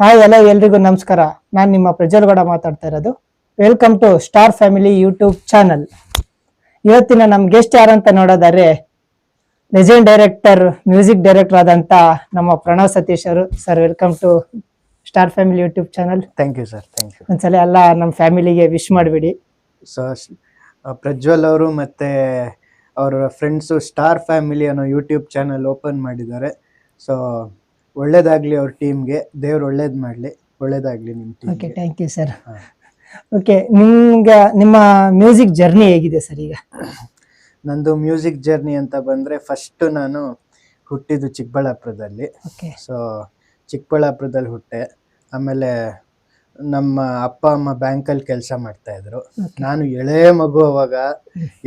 Hi ಎಲ್ಲ ಎಲ್ರಿಗೂ ನಮಸ್ಕಾರ. ನಾನು ನಿಮ್ಮ ಪ್ರಜ್ವಲ್ಗೌಡ ಮಾತಾಡ್ತಾ ಇರೋದು. Welcome to Star Family YouTube channel. ಇವತ್ತಿನ ನಮ್ ಗೆಸ್ಟ್ ಯಾರಂತ ನೋಡೋದಾದ್ರೆ ಲೆಜೆಂಡ್ ಡೈರೆಕ್ಟರ್, ಮ್ಯೂಸಿಕ್ ಡೈರೆಕ್ಟರ್ ಆದಂತ ನಮ್ಮ ಪ್ರಣವ್ ಸತೀಶ್ ಅವರು. Sir, welcome to Star Family YouTube channel. Thank you sir, thank you. ಒಂದ್ಸಲ ಎಲ್ಲ ನಮ್ಮ ಫ್ಯಾಮಿಲಿಗೆ ವಿಶ್ ಮಾಡಿಬಿಡಿ. ಸೊ ಪ್ರಜ್ವಲ್ ಅವರು ಮತ್ತೆ ಅವರ ಫ್ರೆಂಡ್ಸು ಸ್ಟಾರ್ ಫ್ಯಾಮಿಲಿ ಅನ್ನೋ ಯೂಟ್ಯೂಬ್ ಚಾನಲ್ ಓಪನ್ ಮಾಡಿದ್ದಾರೆ. ಸೊ ಒಳ್ಳೇದಾಗ್ಲಿ ಅವ್ರ ಟೀಮ್ಗೆ, ದೇವ್ರು ಒಳ್ಳೇದು ಮಾಡಲಿ, ಒಳ್ಳೇದಾಗ್ಲಿ ನಿಮ್ಮ okay, team. Thank you sir. Okay, ನಿಮ್ಮ ಮ್ಯೂಸಿಕ್ ಜರ್ನಿ ಹೇಗಿದೆ ಸರ್ ಈಗ? ನಂದು ಮ್ಯೂಸಿಕ್ ಜರ್ನಿ ಅಂತ ಬಂದರೆ, ಫಸ್ಟು ನಾನು ಹುಟ್ಟಿದ್ದು ಚಿಕ್ಕಬಳ್ಳಾಪುರದಲ್ಲಿ. ಓಕೆ, ಸೊ ಚಿಕ್ಕಬಳ್ಳಾಪುರದಲ್ಲಿ ಹುಟ್ಟೆ. ಆಮೇಲೆ ನಮ್ಮ ಅಪ್ಪ ಅಮ್ಮ ಬ್ಯಾಂಕಲ್ಲಿ ಕೆಲಸ ಮಾಡ್ತಾಯಿದ್ರು. ನಾನು ಎಳೆ ಮಗು ಅವಾಗ.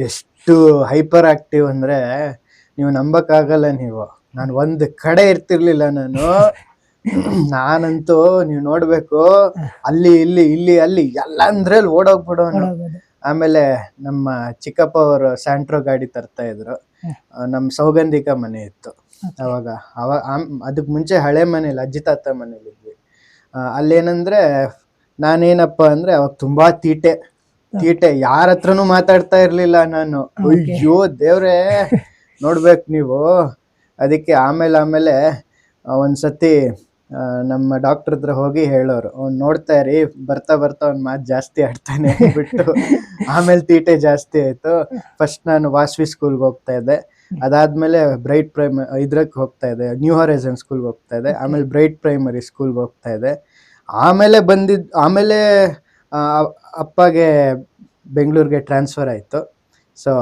ಎಷ್ಟು ಹೈಪರ್ ಆಕ್ಟಿವ್ ಅಂದರೆ ನೀವು ನಂಬಕ್ಕಾಗಲ್ಲ. ನಾನು ಒಂದು ಕಡೆ ಇರ್ತಿರ್ಲಿಲ್ಲ. ನಾನಂತೂ ನೀವು ನೋಡ್ಬೇಕು, ಅಲ್ಲಿ ಇಲ್ಲಿ ಇಲ್ಲಿ ಅಲ್ಲಿ ಎಲ್ಲ ಅಂದ್ರೆ ಓಡೋಗ್ಬಿಡೋನು. ಆಮೇಲೆ ನಮ್ಮ ಚಿಕ್ಕಪ್ಪ ಅವರು ಸ್ಯಾಂಟ್ರೋ ಗಾಡಿ ತರ್ತಾ ಇದ್ರು. ನಮ್ಮ ಸೌಗಂಧಿಕ ಮನೆ ಇತ್ತು ಅವಾಗ. ಅದಕ್ಕೆ ಮುಂಚೆ ಹಳೆ ಮನೇಲಿ ಅಜ್ಜಿ ತಾತ ಮನೇಲಿ ಇದ್ವಿ. ಅಲ್ಲೇನಂದ್ರೆ ನಾನೇನಪ್ಪ ಅಂದ್ರೆ ಅವಾಗ ತುಂಬಾ ತೀಟೆ ಯಾರ ಹತ್ರನೂ ಮಾತಾಡ್ತಾ ಇರ್ಲಿಲ್ಲ ನಾನು. ಅಯ್ಯೋ ದೇವ್ರೇ, ನೋಡ್ಬೇಕು ನೀವು. ಅದಕ್ಕೆ ಆಮೇಲೆ ಒಂದ್ಸತಿ ನಮ್ಮ ಡಾಕ್ಟರ್ ಹತ್ರ ಹೋಗಿ ಹೇಳೋರು, ಅವ್ನು ನೋಡ್ತಾ ಇರಿ, ಬರ್ತಾ ಅವ್ನ ಮಾತು ಜಾಸ್ತಿ ಆಡ್ತಾನೆ ಬಿಟ್ಟು. ಆಮೇಲೆ ತೀಟೆ ಜಾಸ್ತಿ ಆಯ್ತು. ಫಸ್ಟ್ ನಾನು ವಾಸವಿ ಸ್ಕೂಲ್ಗೆ ಹೋಗ್ತಾ ಇದ್ದೆ. ಅದಾದ್ಮೇಲೆ ಬ್ರೈಟ್ ಇದ್ರಕ್ಕೆ ಹೋಗ್ತಾ ಇದ್ದೆ, ನ್ಯೂ ಹಾರೈಸನ್ ಸ್ಕೂಲ್ಗೆ ಹೋಗ್ತಾ ಇದ್ದೆ. ಆಮೇಲೆ ಬ್ರೈಟ್ ಪ್ರೈಮರಿ ಸ್ಕೂಲ್ಗೆ ಹೋಗ್ತಾ ಇದ್ದೆ. ಆಮೇಲೆ ಅಪ್ಪಗೆ ಬೆಂಗಳೂರಿಗೆ ಟ್ರಾನ್ಸ್ಫರ್ ಆಯಿತು. ಸೊ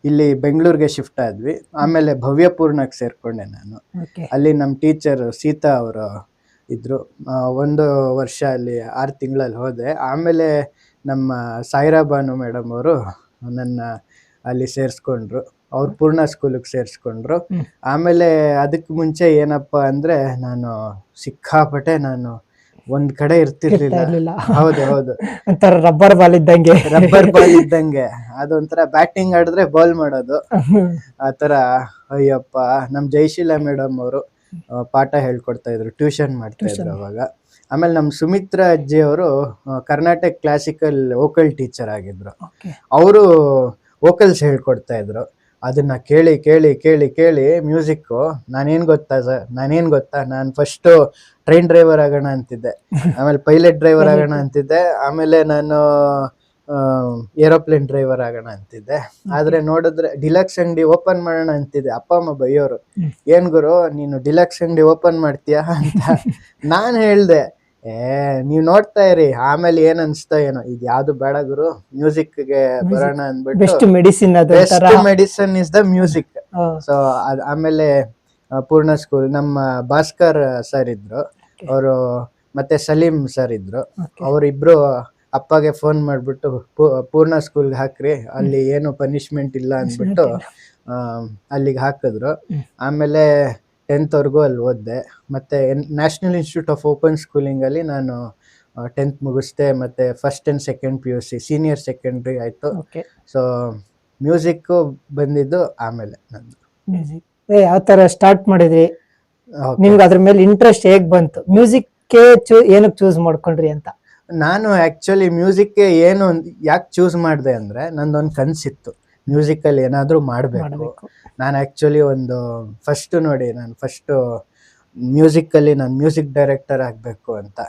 ಇಲ್ಲಿ ಬೆಂಗಳೂರಿಗೆ ಶಿಫ್ಟ್ ಆದ್ವಿ. ಆಮೇಲೆ ಭವ್ಯಪೂರ್ಣಕ್ಕೆ ಸೇರ್ಕೊಂಡೆ ನಾನು. ಅಲ್ಲಿ ನಮ್ಮ ಟೀಚರ್ ಸೀತಾ ಅವರು ಇದ್ರು. 1 ವರ್ಷ ಅಲ್ಲಿ 6 ತಿಂಗಳಲ್ಲಿ ಹೋದೆ. ಆಮೇಲೆ ನಮ್ಮ ಸಾಯಿರಾ ಬಾನು ಮೇಡಮ್ ಅವರು ನನ್ನ ಅಲ್ಲಿ ಸೇರಿಸ್ಕೊಂಡ್ರು. ಅವ್ರು ಪೂರ್ಣ ಸ್ಕೂಲಿಗೆ ಸೇರಿಸ್ಕೊಂಡ್ರು. ಆಮೇಲೆ ಅದಕ್ಕೆ ಮುಂಚೆ ಏನಪ್ಪ ಅಂದರೆ, ನಾನು ಸಿಕ್ಕಾಪಟ್ಟೆ ಒಂದ್ ಕಡೆ ಇರ್ತಿರ್ಲಿಲ್ಲ. ಹೌದು, ಒಂಥರ ರಬ್ಬರ್ ಬಾಲ್ ಇದ್ದಂಗೆ. ಅದೊಂಥರ ಬ್ಯಾಟಿಂಗ್ ಆಡಿದ್ರೆ ಬಾಲ್ ಮಾಡೋದು ಆ ತರ. ಅಯ್ಯಪ್ಪ, ನಮ್ ಜಯಶೀಲಾ ಮೇಡಮ್ ಅವರು ಪಾಠ ಹೇಳ್ಕೊಡ್ತಾ ಇದ್ರು, ಟ್ಯೂಷನ್ ಮಾಡ್ತಾ ಇದ್ರು ಅವಾಗ. ಆಮೇಲೆ ನಮ್ ಸುಮಿತ್ರಾ ಅಜ್ಜಿ ಅವರು ಕರ್ನಾಟಕ ಕ್ಲಾಸಿಕಲ್ ವೋಕಲ್ ಟೀಚರ್ ಆಗಿದ್ರು. ಅವರು ವೋಕಲ್ಸ್ ಹೇಳ್ಕೊಡ್ತಾ ಇದ್ರು. ಅದನ್ನ ಕೇಳಿ ಕೇಳಿ ಕೇಳಿ ಕೇಳಿ ಮ್ಯೂಸಿಕ್ಕು ನಾನೇನ್ ಗೊತ್ತಾ, ನಾನು ಫಸ್ಟ್ ಟ್ರೈನ್ ಡ್ರೈವರ್ ಆಗೋಣ ಅಂತಿದ್ದೆ. ಆಮೇಲೆ ಪೈಲಟ್ ಡ್ರೈವರ್ ಆಗೋಣ ಅಂತಿದ್ದೆ. ಆಮೇಲೆ ನಾನು ಏರೋಪ್ಲೇನ್ ಡ್ರೈವರ್ ಆಗೋಣ ಅಂತಿದ್ದೆ. ಆದ್ರೆ ನೋಡಿದ್ರೆ ಡಿಲಕ್ಸ್ ಅಂಗಡಿ ಓಪನ್ ಮಾಡೋಣ ಅಂತಿದ್ದೆ. ಅಪ್ಪ ಅಮ್ಮ ಬೈಯೋರು, ಏನ್ ಗುರು ನೀನು ಡಿಲಕ್ಸ್ ಅಂಗಡಿ ಓಪನ್ ಮಾಡ್ತೀಯಾ ಅಂತ. ನಾನು ಹೇಳ್ದೆ, ನೀವ್ ನೋಡ್ತಾ ಇರಿ, ಆಮೇಲೆ ಏನ್ ಅನ್ಸ್ತಾ ಏನೋ, ಇದು ಯಾವ್ದು ಬೇಡ ಗುರು, ಮ್ಯೂಸಿಕ್ಗೆ ಬರೋಣ ಅಂದ್ಬಿಟ್ಟು. Best medicine is the music. So ಆಮೇಲೆ ಪೂರ್ಣ ಸ್ಕೂಲ್ ನಮ್ಮ ಭಾಸ್ಕರ್ ಸರ್ ಇದ್ರು, ಅವರು ಮತ್ತೆ ಸಲೀಂ ಸರ್ ಇದ್ರು. ಅವರಿಬ್ರು ಅಪ್ಪಗೆ ಫೋನ್ ಮಾಡ್ಬಿಟ್ಟು ಪೂರ್ಣ ಸ್ಕೂಲ್ಗೆ ಹಾಕ್ರಿ, ಅಲ್ಲಿ ಏನು ಪನಿಷ್ಮೆಂಟ್ ಇಲ್ಲ ಅಂದ್ಬಿಟ್ಟು ಅಲ್ಲಿಗೆ ಹಾಕಿದ್ರು. ಆಮೇಲೆ 10th ವರೆಗೂ ಅಲ್ಲಿ ಓದಿದೆ. ಮತ್ತೆ national institute of open schooling ಅಲ್ಲಿ ನಾನು 10th ಮುಗಿಸ್ದೆ. ಮತ್ತೆ first and second PUC senior secondary ಆಯ್ತು. ಸೊ ಮ್ಯೂಸಿಕ್ ಬಂದಿದ್ದು ಆಮೇಲೆ. ನಂದು ಯಾವ ತರ ಸ್ಟಾರ್ಟ್ ಮಾಡಿದ್ರಿ? ನಿಮ್ಗೆ ಅದ್ರ ಮೇಲೆ ಇಂಟ್ರೆಸ್ಟ್ ಹೇಗ್ ಬಂತು? ಮ್ಯೂಸಿಕ್ ಏನಕ್ಕೆ ಚೂಸ್ ಮಾಡ್ಕೊಂಡ್ರಿ ಅಂತ? ನಾನು ಆಕ್ಚುಲಿ ಮ್ಯೂಸಿಕ್ಗೆ ಯಾಕೆ ಚೂಸ್ ಮಾಡಿದೆ ಅಂದ್ರೆ, ನಂದೊಂದು ಕನಸಿತ್ತು, ಮ್ಯೂಸಿಕಲ್ಲಿ ಏನಾದರೂ ಮಾಡಬೇಕು. ನಾನು ಆ್ಯಕ್ಚುಲಿ ಫಸ್ಟ್ ಮ್ಯೂಸಿಕಲ್ಲಿ ನಾನು ಮ್ಯೂಸಿಕ್ ಡೈರೆಕ್ಟರ್ ಆಗಬೇಕು ಅಂತ.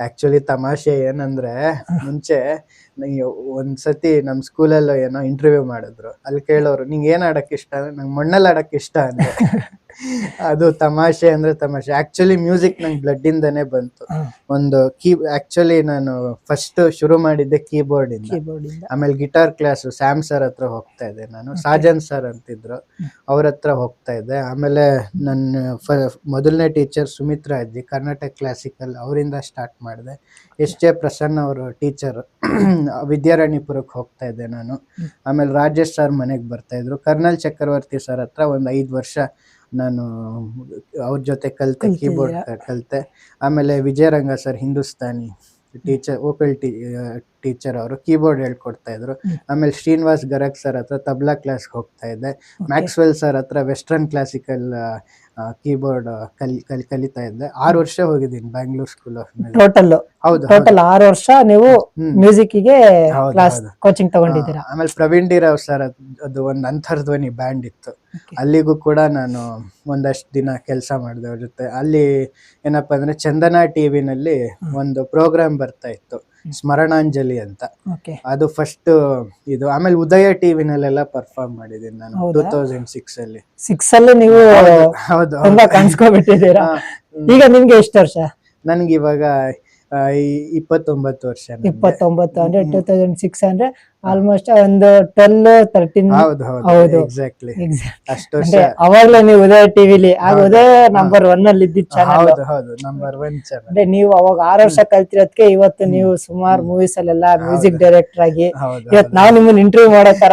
ಆ್ಯಕ್ಚುಲಿ ತಮಾಷೆ ಏನಂದರೆ, ಮುಂಚೆ ಒಂದ್ಸತಿ ನಮ್ಮ ಸ್ಕೂಲಲ್ಲೋ ಏನೋ ಇಂಟರ್ವ್ಯೂ ಮಾಡಿದ್ರು. ಅಲ್ಲಿ ಕೇಳೋರು, ನಿಂಗೆ ಏನು ಆಡೋಕ್ಕೆ ಇಷ್ಟ ಅಂದರೆ, ನಂಗೆ ಮಣ್ಣಲ್ಲಿ ಆಡೋಕ್ಕೆ ಇಷ್ಟ ಅಂದರೆ. ಅದು ತಮಾಷೆ ಅಂದರೆ ತಮಾಷೆ. ಆ್ಯಕ್ಚುಲಿ ಮ್ಯೂಸಿಕ್ ನಂಗೆ ಬ್ಲಡ್ಡಿಂದನೇ ಬಂತು. ಆ್ಯಕ್ಚುಲಿ ನಾನು ಫಸ್ಟ್ ಶುರು ಮಾಡಿದ್ದೆ ಕೀಬೋರ್ಡಿಂದ. ಆಮೇಲೆ ಗಿಟಾರ್ ಕ್ಲಾಸು ಸ್ಯಾಮ್ ಸರ್ ಹತ್ರ ಹೋಗ್ತಾ ಇದ್ದೆ ನಾನು. ಸಾಜನ್ ಸರ್ ಅಂತಿದ್ರು, ಅವ್ರ ಹತ್ರ ಹೋಗ್ತಾ ಇದ್ದೆ. ಆಮೇಲೆ ನನ್ನ ಮೊದಲನೇ ಟೀಚರ್ ಸುಮಿತ್ರಾ ಅಜ್ಜಿ, ಕರ್ನಾಟಕ ಕ್ಲಾಸಿಕಲ್, ಅವರಿಂದ ಸ್ಟಾರ್ಟ್ ಮಾಡಿದೆ. SJ ಪ್ರಸನ್ನ ಅವರು ಟೀಚರ್, ವಿದ್ಯಾರಣ್ಯಪುರಕ್ಕೆ ಹೋಗ್ತಾ ಇದ್ದೆ ನಾನು. ಆಮೇಲೆ ರಾಜೇಶ್ ಸರ್ ಮನೆಗೆ ಬರ್ತಾ ಇದ್ರು. ಕರ್ನಲ್ ಚಕ್ರವರ್ತಿ ಸರ್ ಹತ್ರ 5 ವರ್ಷ ನಾನು ಅವ್ರ ಜೊತೆ ಕೀಬೋರ್ಡ್ ಕಲಿತೆ. ಆಮೇಲೆ Vijayaranga sir Hindustani teacher, vocal teacher ಅವರು, ಕೀಬೋರ್ಡ್ ಹೇಳ್ಕೊಡ್ತಾ ಇದ್ರು. ಆಮೇಲೆ ಶ್ರೀನಿವಾಸ್ ಗರಗ್ ಸರ್ ಹತ್ರ ತಬ್ಲಾ ಕ್ಲಾಸ್ಗೆ ಹೋಗ್ತಾ ಇದ್ದೆ. ಮ್ಯಾಕ್ಸ್ವೆಲ್ ಸರ್ ಹತ್ರ ವೆಸ್ಟರ್ನ್ ಕ್ಲಾಸಿಕಲ್ ಕೀಬೋರ್ಡ್ ಕಲಿತಾ ಇದ್ದೆ. 6 ವರ್ಷ ಹೋಗಿದ್ದೀನಿ Bangalore school of music. Total ಹೌದು ಟೋಟಲ್ 6 ವರ್ಷ ನೀವು ಮ್ಯೂಸಿಕ್ ಗೆ ಹೌದು, ಕ್ಲಾಸ್ ಹೌದು. ಕೋಚಿಂಗ್ ತಗೊಂಡಿದ್ದೀರಾ. ಆಮೇಲೆ ಪ್ರವೀಣ್ ಡಿ ರಾವ್ ಸರ್ ಅದು ಒಂದು ಅಂತರ್ಧ್ವನಿ ಬ್ಯಾಂಡ್ ಇತ್ತು, ಅಲ್ಲಿಗೂ ಕೂಡ ನಾನು ಒಂದಷ್ಟು ದಿನ ಕೆಲಸ ಮಾಡಿದೆ ಅವ್ರ ಜೊತೆ. ಅಲ್ಲಿ ಏನಪ್ಪಾ ಅಂದ್ರೆ ಚಂದನಾ ಟಿವಿನಲ್ಲಿ ಒಂದು ಪ್ರೋಗ್ರಾಮ್ ಬರ್ತಾ ಇತ್ತು, ಸ್ಮರಣಾಂಜಲಿ ಅಂತ. ಅದು ಫಸ್ಟ್ ಇದು. ಆಮೇಲೆ ಉದಯ ಟಿವಿನಲ್ಲೆಲ್ಲ ಪರ್ಫಾರ್ಮ್ ಮಾಡಿದ್ದೀನಿ ನಾನು 2006 ಅಲ್ಲಿ. 6 ಅಲ್ಲಿ ನೀವು ಹೌದು, ತುಂಬಾ ಕಾಣಿಸ್ಕೊಬಿಟ್ಟಿದ್ದೀರಾ. ಈಗ ನಿಮ್ಗೆ ಎಷ್ಟು ವರ್ಷ? ನನ್ಗೆ ಇವಾಗ 29 ವರ್ಷ. 29 ಅಂದ್ರೆ 2006 ಅಂದ್ರೆ ಆಲ್ಮೋಸ್ಟ್ ಒಂದು 12-13. ಹೌದು, ಎಕ್ಸಾಕ್ಟ್ಲಿ ಅಷ್ಟು ವರ್ಷ. ಅವಾಗ್ಲೇ ನೀವು ಉದಯ ಟಿವಿಲಿ ಉದಯ ನಂಬರ್ 1 ಅಲ್ಲಿ ಇದ್ದಿದ್ದ ಚಾನಲ್. ಹೌದು, ನಂಬರ್ 1 ಚಾನಲ್. ಅಂದ್ರೆ ನೀವು ಅವಾಗ 6 ವರ್ಷ ಕಲ್ತಿರೋದಕ್ಕೆ ಇವತ್ತು ನೀವು ಸುಮಾರು ಮೂವೀಸ್ ಅಲ್ಲೆಲ್ಲ ಮ್ಯೂಸಿಕ್ ಡೈರೆಕ್ಟರ್ ಆಗಿ ಇವತ್ತು ನಾವು ನಿಮ್ಮನ್ನ ಇಂಟರ್ವ್ಯೂ ಮಾಡೋ ತರ.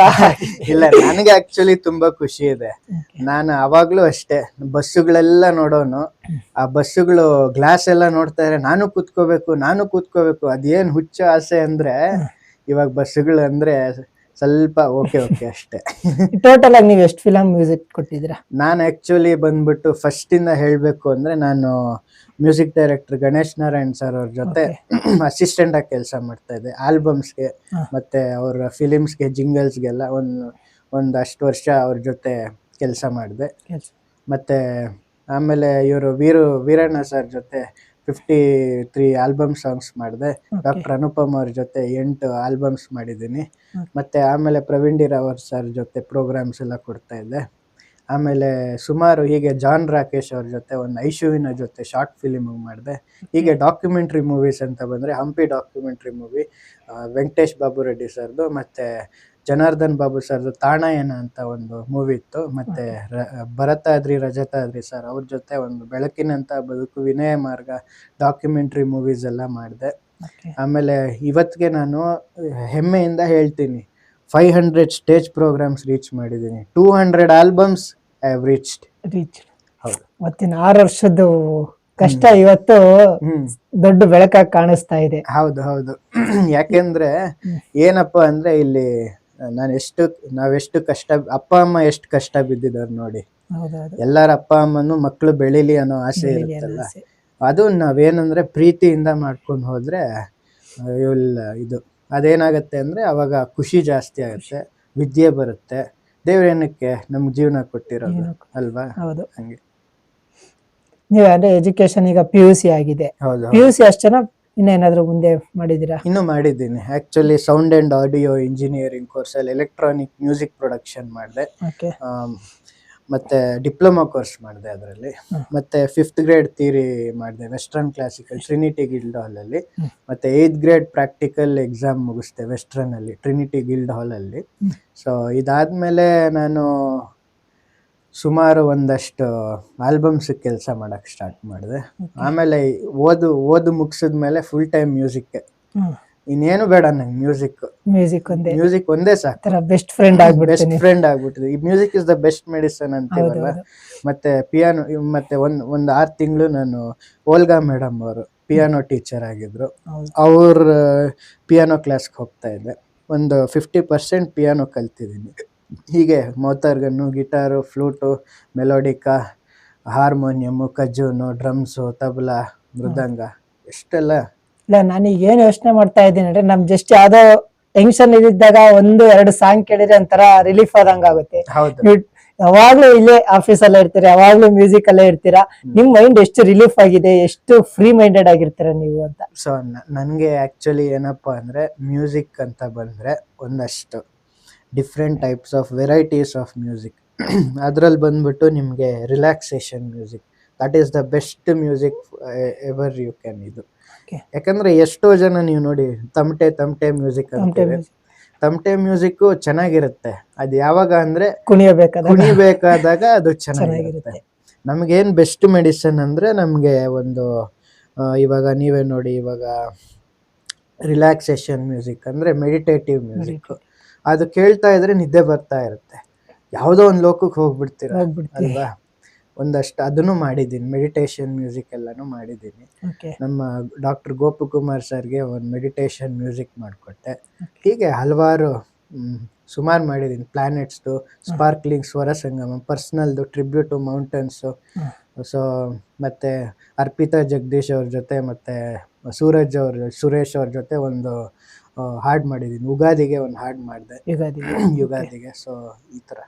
ಇಲ್ಲ, ನನಗೆ ಆಕ್ಚುಲಿ ತುಂಬಾ ಖುಷಿ ಇದೆ. ನಾನು ಅವಾಗ್ಲೂ ಅಷ್ಟೇ ಬಸ್ಸುಗಳೆಲ್ಲ ನೋಡೋನು. ಆ ಬಸ್ಸುಗಳು ಗ್ಲಾಸ್ ಎಲ್ಲ ನೋಡ್ತಾ ಇದ್ರೆ ನಾನು ಕೂತ್ಕೋಬೇಕು. ಅದೇನ್ ಹುಚ್ಚ ಆಸೆ ಅಂದ್ರೆ ಇವಾಗ ಬಸ್ಸುಗಳು ಅಂದ್ರೆ ಸ್ವಲ್ಪ ಓಕೆ ಅಷ್ಟೇ. ಟೋಟಲ್ ಆಗಿ ನೀವು ಎಷ್ಟು ಫಿಲಂ ಮ್ಯೂಸಿಕ್ ಕೊಟ್ಟಿದ್ದೀರಾ? ನಾನು ಆಕ್ಚುಲಿ ಬಂದ್ಬಿಟ್ಟು ಫಸ್ಟ್ ಇಂದ ಹೇಳ್ಬೇಕು ಅಂದ್ರೆ ನಾನು music director Ganesh Narayan sir ಅವ್ರ ಜೊತೆ ಅಸಿಸ್ಟೆಂಟ್ ಆಗಿ ಕೆಲಸ ಮಾಡ್ತಾ ಇದ್ದೆ. ಆಲ್ಬಮ್ಸ್ಗೆ ಮತ್ತೆ ಅವ್ರ ಫಿಲಿಮ್ಸ್ಗೆ ಜಿಂಗಲ್ಸ್ಗೆಲ್ಲ ಒಂದಷ್ಟು ವರ್ಷ ಅವ್ರ ಜೊತೆ ಕೆಲಸ ಮಾಡಿದೆ. ಮತ್ತೆ ಆಮೇಲೆ ಇವರು ವೀರಣ್ಣ ಸರ್ ಜೊತೆ 53 ಆಲ್ಬಮ್ ಸಾಂಗ್ಸ್ ಮಾಡಿದೆ. ಡಾಕ್ಟರ್ ಅನುಪಮ್ ಅವ್ರ ಜೊತೆ 8 ಆಲ್ಬಮ್ಸ್ ಮಾಡಿದ್ದೀನಿ. ಮತ್ತೆ ಆಮೇಲೆ ಪ್ರವೀಣ್ ಡಿ ರಾವ್ ಸರ್ ಜೊತೆ ಪ್ರೋಗ್ರಾಮ್ಸ್ ಎಲ್ಲ ಕೊಡ್ತಾ ಇದ್ದೆ. ಆಮೇಲೆ ಸುಮಾರು ಹೀಗೆ ಜಾನ್ ರಾಕೇಶ್ ಅವ್ರ ಜೊತೆ ಒಂದು ಐಶುವಿನ ಜೊತೆ ಶಾರ್ಟ್ ಫಿಲಿಮ್ ಮಾಡಿದೆ. ಹೀಗೆ ಡಾಕ್ಯುಮೆಂಟ್ರಿ ಮೂವೀಸ್ ಅಂತ ಬಂದರೆ ಹಂಪಿ ಡಾಕ್ಯುಮೆಂಟ್ರಿ ಮೂವಿ, ವೆಂಕಟೇಶ್ ಬಾಬು ರೆಡ್ಡಿ ಸರ್ದು, ಮತ್ತು ಜನಾರ್ದನ್ ಬಾಬು ಸರ್ದು ತಾಣಾಯನ ಅಂತ ಒಂದು ಮೂವಿ ಇತ್ತು. ಮತ್ತು ಭರತಾದ್ರಿ ರಜತಾದ್ರಿ ಸರ್ ಅವ್ರ ಜೊತೆ ಒಂದು ಬೆಳಕಿನಂಥ ಬದುಕು, ವಿನಯ ಮಾರ್ಗ ಡಾಕ್ಯುಮೆಂಟ್ರಿ ಮೂವೀಸ್ ಎಲ್ಲ ಮಾಡಿದೆ. ಆಮೇಲೆ ಇವತ್ತಿಗೆ ನಾನು ಹೆಮ್ಮೆಯಿಂದ ಹೇಳ್ತೀನಿ 500 ಸ್ಟೇಜ್ ಪ್ರೋಗ್ರಾಮ್ಸ್ ರೀಚ್ ಮಾಡಿದ್ದೀನಿ. 200 ಆಲ್ಬಮ್ಸ್ ಐ ಹ್ಯಾವ್ ರೀಚ್ಡ್. ಹೌದು, ಮತ್ತಿನ 6 ವರ್ಷದ ಕಷ್ಟ ಇವತ್ತು ದೊಡ್ಡ ಬೆಳಕಾಗಿ ಕಾಣಿಸ್ತಾ ಇದೆ. ಹೌದು. ಯಾಕೆಂದ್ರೆ ಏನಪ್ಪಾ ಅಂದ್ರೆ ಇಲ್ಲಿ ನಾವೆಷ್ಟು ಕಷ್ಟ, ಅಪ್ಪ ಅಮ್ಮ ಎಷ್ಟು ಕಷ್ಟ ಬಿದ್ದಿದ್ದಾರೆ ನೋಡಿ. ಎಲ್ಲರ ಅಪ್ಪ ಅಮ್ಮನು ಮಕ್ಕಳು ಬೆಳಿಲಿ ಅನ್ನೋ ಆಸೆ ಇರುತ್ತಲ್ಲ, ಅದು ನಾವೇನಂದ್ರೆ ಪ್ರೀತಿಯಿಂದ ಮಾಡ್ಕೊಂಡು ಹೋದ್ರೆ ಇದು ಅದೇನಾಗತ್ತೆ ಅಂದ್ರೆ ಅವಾಗ ಖುಷಿ ಜಾಸ್ತಿ ಆಗುತ್ತೆ, ವಿದ್ಯೆ ಬರುತ್ತೆ. ದೇವ್ರೇನಕ್ಕೆ ನಮ್ಗೆ ಜೀವನ ಕೊಟ್ಟಿರೋದು ಅಲ್ವಾ? ಹಂಗೆ ನೀವು ಅಂದ್ರೆ ಎಜುಕೇಶನ್ ಈಗ PUC ಆಗಿದೆ. PUC ಅಷ್ಟೇನಾ ಇನ್ನೇನಾದ್ರೂ ಮುಂದೆ ಮಾಡಿದೀರಾ? ಇನ್ನು ಮಾಡಿದ್ದೀನಿ. Actually sound and audio engineering course ಅಲ್ಲಿ ಎಲೆಕ್ಟ್ರಾನಿಕ್ ಮ್ಯೂಸಿಕ್ ಪ್ರೊಡಕ್ಷನ್ ಮಾಡಿದೆ. ಮತ್ತೆ ಡಿಪ್ಲೊಮಾ ಕೋರ್ಸ್ ಮಾಡಿದೆ ಅದರಲ್ಲಿ. ಮತ್ತೆ 5th ಗ್ರೇಡ್ ಥಿಯರಿ ಮಾಡಿದೆ western classical Trinity Guild Hall ಅಲ್ಲಿ. ಮತ್ತೆ 8th ಗ್ರೇಡ್ ಪ್ರಾಕ್ಟಿಕಲ್ ಎಕ್ಸಾಮ್ ಮುಗಿಸ್ದೆ ವೆಸ್ಟರ್ನ್ ಅಲ್ಲಿ ಟ್ರಿನಿಟಿ ಗಿಲ್ಡ್ ಹಾಲ್ ಅಲ್ಲಿ. ಸೊ ಇದಾದ್ಮೇಲೆ ನಾನು ಸುಮಾರು ಒಂದಷ್ಟು ಆಲ್ಬಮ್ಸ್ ಕೆಲಸ ಮಾಡಕ್ ಸ್ಟಾರ್ಟ್ ಮಾಡಿದೆ. ಆಮೇಲೆ ಓದು ಮುಗಿಸಿದ್ಮೇಲೆ ಫುಲ್ ಟೈಮ್ ಮ್ಯೂಸಿಕ್, ಇನ್ನೇನು ಬೇಡ ನಂಗೆ ಮ್ಯೂಸಿಕ್ ಒಂದೇ ಸಾಕು. ಬೆಸ್ಟ್ ಫ್ರೆಂಡ್ ಆಗ್ಬಿಟ್ಟಿದೆ. ಈ music is the best medicine ಅಂತೀವಲ್ಲ. ಮತ್ತೆ ಪಿಯಾನೋ, ಮತ್ತೆ ಒಂದು 6 ತಿಂಗಳು ನಾನು ಓಲ್ಗಾ ಮೇಡಮ್ ಅವರು ಪಿಯಾನೋ ಟೀಚರ್ ಆಗಿದ್ರು, ಅವ್ರ ಪಿಯಾನೋ ಕ್ಲಾಸ್ಗೆ ಹೋಗ್ತಾ ಇದ್ದೆ. ಒಂದು 50% ಪಿಯಾನೋ ಕಲ್ತಿದ್ದೀನಿ. ಹೀಗೆ ಮೋತಾರ್ಗನ್ನು, guitar, flute, ಮೆಲೋಡಿಕಾ, harmonium, ಕಜ್ಜೂನು, drums, tabla, ಮೃದಂಗ, ಎಷ್ಟೆಲ್ಲ. ಇಲ್ಲ, ನಾನೀಗ ಏನು ಯೋಚನೆ ಮಾಡ್ತಾ ಇದ್ದೀನಿ ಅಂದ್ರೆ ನಮ್ ಜಸ್ಟ್ ಯಾವ್ದೋ ಟೆನ್ಷನ್ ಇದ್ದಾಗ 1-2 ಸಾಂಗ್ ಕೇಳಿದ್ರೆ ಒಂಥರ ರಿಲೀಫ್ ಆದಂಗ ಆಗುತ್ತೆ. ಯಾವಾಗ್ಲೂ ಇಲ್ಲೇ ಆಫೀಸಲ್ಲೇ ಇರ್ತೀರಾ, ಯಾವಾಗ್ಲೂ ಮ್ಯೂಸಿಕ್ ಅಲ್ಲೇ ಇರ್ತೀರಾ, ನಿಮ್ ಮೈಂಡ್ ಎಷ್ಟು ರಿಲೀಫ್ ಆಗಿದೆ, ಎಷ್ಟು ಫ್ರೀ ಮೈಂಡೆಡ್ ಆಗಿರ್ತೀರಾ ನೀವು ಅಂತ. ಸೊ ನನ್ಗೆ ಆಕ್ಚುಲಿ ಏನಪ್ಪಾ ಅಂದ್ರೆ ಮ್ಯೂಸಿಕ್ ಅಂತ ಬಂದ್ರೆ ಒಂದಷ್ಟು different types of varieties of music. ಅದ್ರಲ್ಲಿ ಬಂದ್ಬಿಟ್ಟು ನಿಮ್ಗೆ relaxation music, that is the best music ever you can. ಇದು ಯಾಕಂದ್ರೆ ಎಷ್ಟೋ ಜನ ನೀವು ನೋಡಿ ತಮಟೆ ಮ್ಯೂಸಿಕ್ ಅಂತೀವಿ. ತಮಟೆ ಮ್ಯೂಸಿಕ್ ಚೆನ್ನಾಗಿರುತ್ತೆ, ಅದು ಯಾವಾಗ ಅಂದ್ರೆ ಕುಣಿಬೇಕಾದಾಗ ಅದು ಚೆನ್ನಾಗಿರುತ್ತೆ. ನಮ್ಗೇನ್ ಬೆಸ್ಟ್ ಮೆಡಿಸನ್ ಅಂದ್ರೆ ನಮ್ಗೆ ಒಂದು ಇವಾಗ ನೀವೇ ನೋಡಿ, ಇವಾಗ ರಿಲ್ಯಾಕ್ಸೇಷನ್ ಮ್ಯೂಸಿಕ್ ಅಂದ್ರೆ ಮೆಡಿಟೇಟಿವ್ ಮ್ಯೂಸಿಕ್, ಅದು ಕೇಳ್ತಾ ಇದ್ರೆ ನಿದ್ದೆ ಬರ್ತಾ ಇರುತ್ತೆ, ಯಾವುದೋ ಒಂದು ಲೋಕಕ್ಕೆ ಹೋಗ್ಬಿಡ್ತೀರ ಅಲ್ವಾ. ಒಂದಷ್ಟು ಅದನ್ನು ಮಾಡಿದ್ದೀನಿ, ಮೆಡಿಟೇಷನ್ ಮ್ಯೂಸಿಕ್ ಎಲ್ಲಾನು ಮಾಡಿದ್ದೀನಿ. ಓಕೆ. ನಮ್ಮ ಡಾಕ್ಟರ್ ಗೋಪಕುಮಾರ್ ಸರ್ಗೆ ಒಂದು ಮೆಡಿಟೇಷನ್ ಮ್ಯೂಸಿಕ್ ಮಾಡಿಕೊಟ್ಟೆ. ಹೀಗೆ ಹಲವಾರು ಸುಮಾರು ಮಾಡಿದ್ದೀನಿ. ಪ್ಲಾನೆಟ್ಸ್ದು, ಸ್ಪಾರ್ಕ್ಲಿಂಗ್ ಸ್ವರ ಸಂಗಮ, ಪರ್ಸ್ನಲ್ದು, ಟ್ರಿಬ್ಯೂಟ್ ಟು ಮೌಂಟನ್ಸು. ಸೊ ಮತ್ತೆ ಅರ್ಪಿತಾ ಜಗದೀಶ್ ಅವ್ರ ಜೊತೆ ಮತ್ತೆ ಸುರೇಶ್ ಅವ್ರ ಜೊತೆ ಒಂದು ಹಾಡು ಮಾಡಿದ್ದೀನಿ. ಯುಗಾದಿಗೆ ಒಂದು ಹಾಡು ಮಾಡಿದೆ, ಯುಗಾದಿಗೆ. ಯುಗಾದಿಗೆ. ಸೊ ಈ ಥರ